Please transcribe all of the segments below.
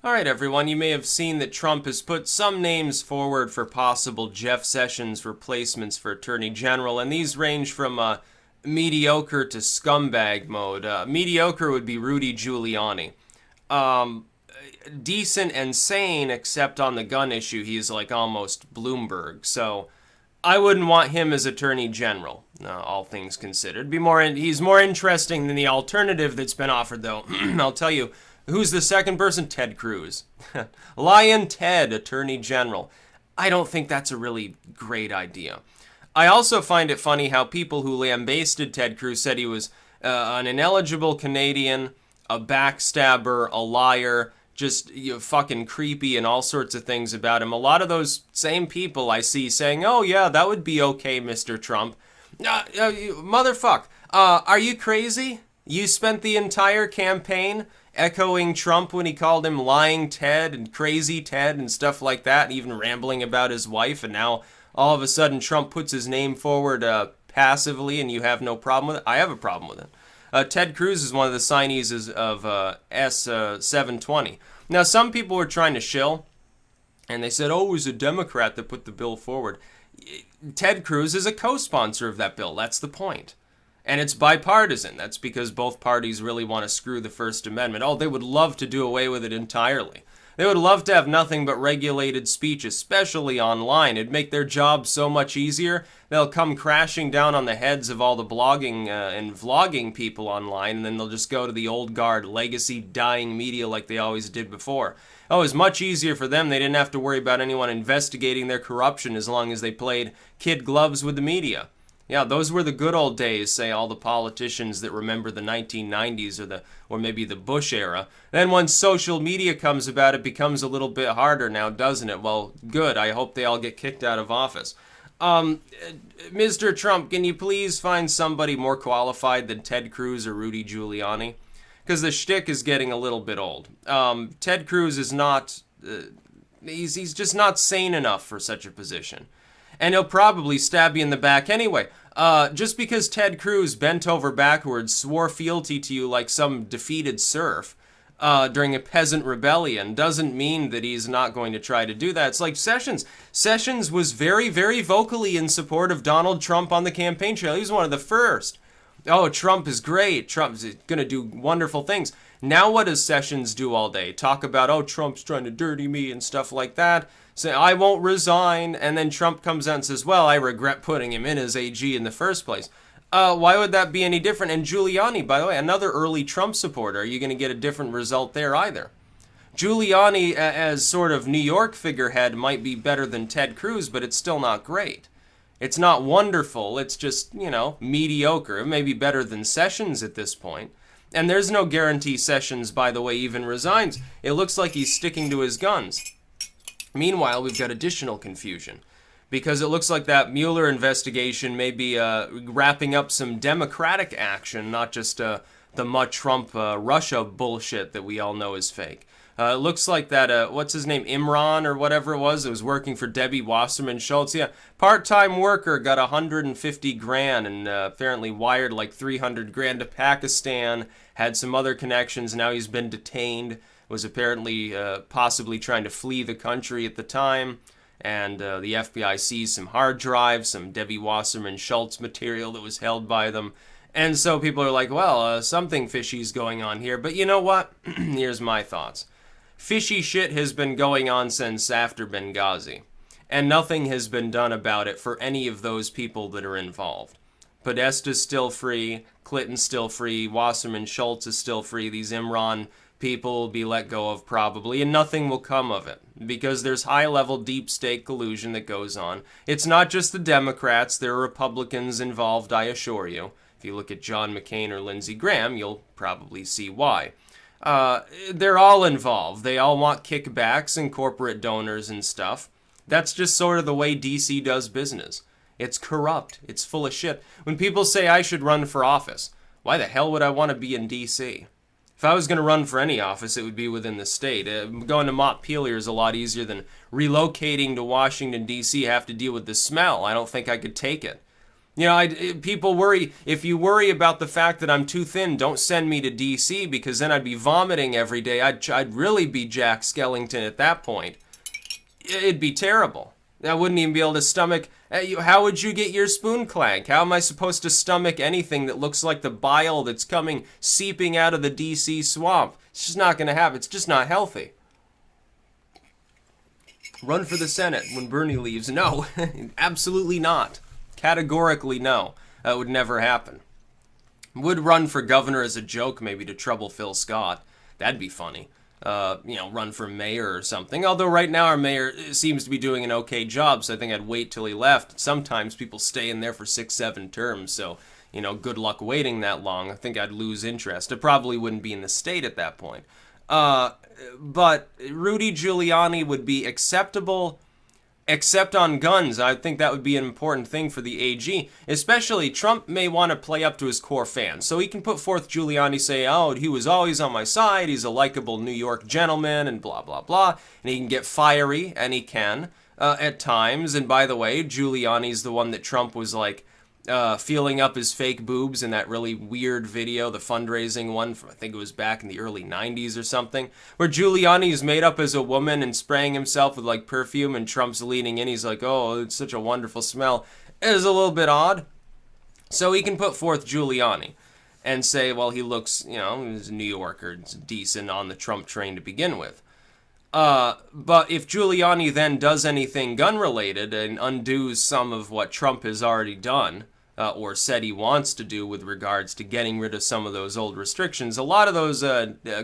All right, everyone, you may have seen that Trump has put some names forward for possible Jeff Sessions replacements for Attorney General, and these range from mediocre to scumbag mode. Mediocre would be Rudy Giuliani. Um, Decent and sane, except on the gun issue, he's like almost Bloomberg. So I wouldn't want him as Attorney General, all things considered. He's more interesting than the alternative that's been offered, though. I'll tell you. Who's the second person? Ted Cruz. Lion Ted, Attorney General. I don't think that's a really great idea. I also find it funny how people who lambasted Ted Cruz said he was an ineligible Canadian, a backstabber, a liar, just fucking creepy and all sorts of things about him. A lot of those same people I see saying, oh yeah, that would be okay, Mr. Trump. Motherfuck, are you crazy? You spent the entire campaign echoing Trump when he called him lying Ted and crazy Ted and stuff like that, and even rambling about his wife, and now all of a sudden Trump puts his name forward passively and you have no problem with it? I have a problem with it. Ted Cruz is one of the signees of S720. Now, some people were trying to shill, and they said, oh, it was a Democrat that put the bill forward. Ted Cruz is a co-sponsor of that bill. That's the point. And it's bipartisan. That's because both parties really want to screw the First Amendment. Oh, they would love to do away with it entirely. They would love to have nothing but regulated speech, especially online. It'd make their job so much easier. They'll come crashing down on the heads of all the blogging and vlogging people online, and then they'll just go to the old guard, legacy dying media like they always did before. Oh, it was much easier for them. They didn't have to worry about anyone investigating their corruption as long as they played kid gloves with the media. Yeah, those were the good old days, say all the politicians that remember the 1990s or maybe the Bush era. Then once social media comes about, it becomes a little bit harder now, doesn't it? Well, good. I hope they all get kicked out of office. Mr. Trump, can you please find somebody more qualified than Ted Cruz or Rudy Giuliani? Because the shtick is getting a little bit old. Ted Cruz is not... he's just not sane enough for such a position. And he'll probably stab you in the back anyway. Just because Ted Cruz bent over backwards, swore fealty to you like some defeated serf during a peasant rebellion doesn't mean that he's not going to try to do that. It's like Sessions. Sessions was very, very vocally in support of Donald Trump on the campaign trail. He was one of the first. Oh, Trump is great. Trump's going to do wonderful things. Now what does Sessions do all day? Talk about, oh, Trump's trying to dirty me and stuff like that. Say, I won't resign. And then Trump comes out and says, well, I regret putting him in as AG in the first place. Why would that be any different? And Giuliani, by the way, another early Trump supporter. Are you going to get a different result there either? Giuliani, as sort of New York figurehead, might be better than Ted Cruz, but it's still not great. It's not wonderful. It's just, mediocre. It may be better than Sessions at this point. And there's no guarantee Sessions, by the way, even resigns. It looks like he's sticking to his guns. Meanwhile, we've got additional confusion. Because it looks like that Mueller investigation may be wrapping up some democratic action, not just the Trump Russia bullshit that we all know is fake. It looks like that, what's his name, Imran or whatever it was working for Debbie Wasserman Schultz. Yeah, part-time worker got 150 grand and apparently wired like 300 grand to Pakistan, had some other connections. Now he's been detained, was apparently possibly trying to flee the country at the time. And the FBI seized some hard drives, some Debbie Wasserman Schultz material that was held by them. And so people are like, well, something fishy's going on here. But you know what? Here's my thoughts. Fishy shit has been going on since after Benghazi, and nothing has been done about it for any of those people that are involved. Podesta's still free, Clinton's still free, Wasserman Schultz is still free, these Imran people will be let go of probably, and nothing will come of it, because there's high-level deep state collusion that goes on. It's not just the Democrats, there are Republicans involved, I assure you. If you look at John McCain or Lindsey Graham, you'll probably see why. They're all involved. They all want kickbacks and corporate donors and stuff. That's just sort of the way DC does business. It's corrupt. It's full of shit. When people say I should run for office, why the hell would I want to be in DC? If I was going to run for any office, it would be within the state. Going to Montpelier is a lot easier than relocating to Washington, D.C. Have to deal with the smell. I don't think I could take it. You know, people worry, if you worry about the fact that I'm too thin, don't send me to DC, because then I'd be vomiting every day. I'd really be Jack Skellington at that point. It'd be terrible. I wouldn't even be able to stomach. How would you get your spoon clank? How am I supposed to stomach anything that looks like the bile that's coming, seeping out of the DC swamp? It's just not going to happen. It's just not healthy. Run for the Senate when Bernie leaves. No, absolutely not. Categorically no. That would never happen. Would run for governor as a joke, maybe to trouble Phil Scott. That'd be funny. You know, run for mayor or something. Although right now our mayor seems to be doing an okay job, so I think I'd wait till he left. Sometimes people stay in there for 6-7 terms, so, you know, good luck waiting that long. I think I'd lose interest. It probably wouldn't be in the state at that point. But Rudy Giuliani would be acceptable, except on guns. I think that would be an important thing for the AG. Especially, Trump may want to play up to his core fans. So he can put forth Giuliani, say, oh, he was always on my side, he's a likable New York gentleman, and blah, blah, blah. And he can get fiery, and he can, at times. And by the way, Giuliani's the one that Trump was like, feeling up his fake boobs in that really weird video, the fundraising one from, I think it was back in the early 90s or something, where Giuliani's made up as a woman and spraying himself with like perfume, and Trump's leaning in, he's like, oh, it's such a wonderful smell. It is a little bit odd. So he can put forth Giuliani and say, well, he looks, you know, he's a New Yorker, it's decent on the Trump train to begin with. But if Giuliani then does anything gun-related and undoes some of what Trump has already done, or said he wants to do with regards to getting rid of some of those old restrictions, a lot of those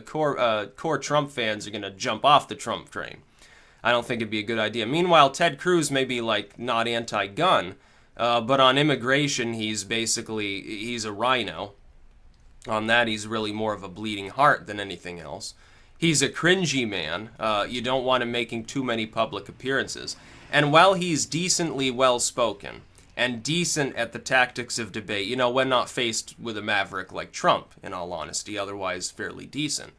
core Trump fans are going to jump off the Trump train. I don't think it'd be a good idea. Meanwhile, Ted Cruz may be like not anti-gun, but on immigration, he's a rhino. On that, he's really more of a bleeding heart than anything else. He's a cringy man. You don't want him making too many public appearances. And while he's decently well-spoken and decent at the tactics of debate, you know, when not faced with a maverick like Trump, in all honesty, otherwise fairly decent,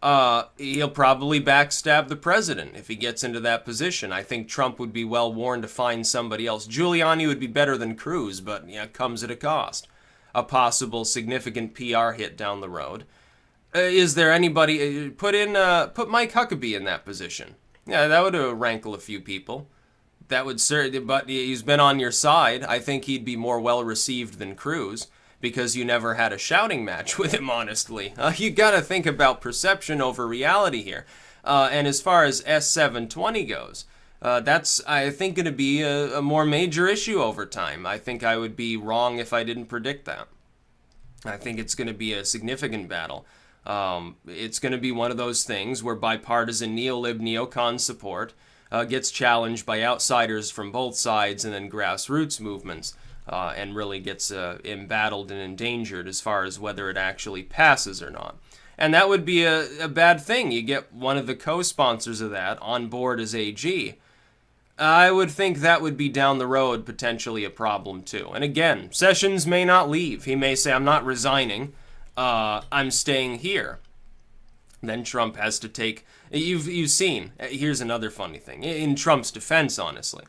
he'll probably backstab the president if he gets into that position. I think Trump would be well-warned to find somebody else. Giuliani would be better than Cruz, but, yeah, it comes at a cost. A possible significant PR hit down the road. Is there anybody, put Mike Huckabee in that position. Yeah, that would rankle a few people. That would certainly, but he's been on your side. I think he'd be more well-received than Cruz, because you never had a shouting match with him, honestly. You gotta think about perception over reality here. And as far as S720 goes, that's, I think, gonna be a more major issue over time. I think I would be wrong if I didn't predict that. I think it's gonna be a significant battle. It's going to be one of those things where bipartisan neo-lib neocon support gets challenged by outsiders from both sides, and then grassroots movements, and really gets embattled and endangered as far as whether it actually passes or not. And that would be a bad thing. You get one of the co-sponsors of that on board as AG. I would think that would be down the road potentially a problem too. And again, Sessions may not leave. He may say, I'm not resigning. I'm staying here. Then Trump has to take... You've seen... Here's another funny thing. In Trump's defense, honestly.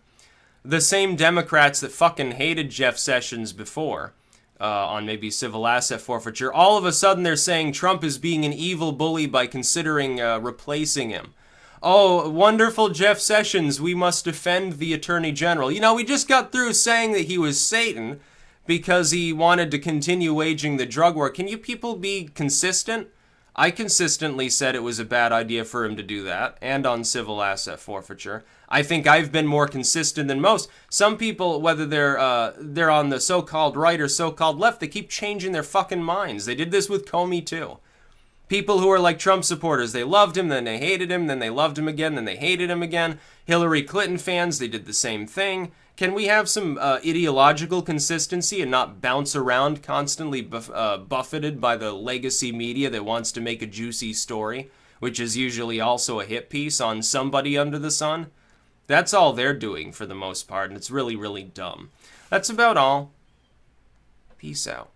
The same Democrats that fucking hated Jeff Sessions before, on maybe civil asset forfeiture, all of a sudden they're saying Trump is being an evil bully by considering replacing him. Oh, wonderful Jeff Sessions, we must defend the Attorney General. You know, we just got through saying that he was Satan because he wanted to continue waging the drug war. Can you people be consistent? I consistently said it was a bad idea for him to do that, and on civil asset forfeiture. I think I've been more consistent than most. Some people, whether they're on the so-called right or so-called left, they keep changing their fucking minds. They did this with Comey too. People who are like Trump supporters, they loved him, then they hated him, then they loved him again, then they hated him again. Hillary Clinton fans, they did the same thing. Can we have some ideological consistency and not bounce around constantly buffeted by the legacy media that wants to make a juicy story, which is usually also a hit piece on somebody under the sun? That's all they're doing for the most part, and it's really, really dumb. That's about all. Peace out.